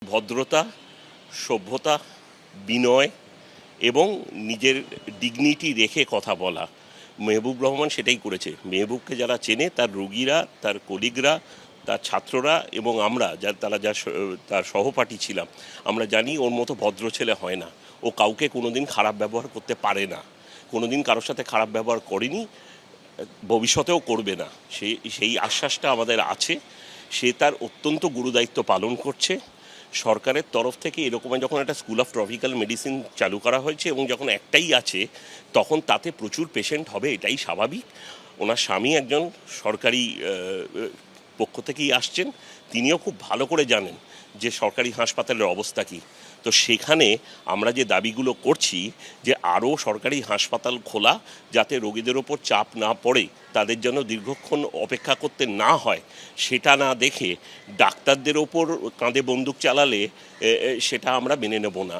ভদ্রতা, সভ্যতা, বিনয় এবং নিজের ডিগনিটি রেখে কথা বলা। মেহবুব রহমান সেটাই করেছে। মেহবুবকে যারা চেনে, তার রোগীরা, তার কলিগরা, তার ছাত্ররা এবং আমরা তার সহপাঠী ছিলাম, আমরা জানি ওর মতো ভদ্র ছেলে হয় না। ও কাউকে কোনোদিন খারাপ ব্যবহার করতে পারে না, কোনোদিন কারোর সাথে খারাপ ব্যবহার করেনি, ভবিষ্যতেও করবে না। সেই আশ্বাসটা আমাদের আছে। সে তার অত্যন্ত গুরুদায়িত্ব পালন করছে। সরকারের তরফ থেকে এরকম যখন একটা স্কুল অফ ট্রপিক্যাল মেডিসিন চালু করা হয়েছে এবং যখন একটাই আছে, তখন তাতে প্রচুর পেশেন্ট হবে, এটাই স্বাভাবিক। ওনার স্বামী একজন সরকারি পক্ষ থেকেই আসছেন, তিনিও খুব ভালো করে জানেন যে সরকারি হাসপাতালের অবস্থা কী। তো সেখানে আমরা যে দাবিগুলো করছি, যে আরও সরকারি হাসপাতাল খোলা, যাতে রোগীদের ওপর চাপ না পড়ে, তাদের জন্য দীর্ঘক্ষণ অপেক্ষা করতে না হয়, সেটা না দেখে ডাক্তারদের ওপর কাঁধে বন্দুক চালালে সেটা আমরা মেনে নেব না।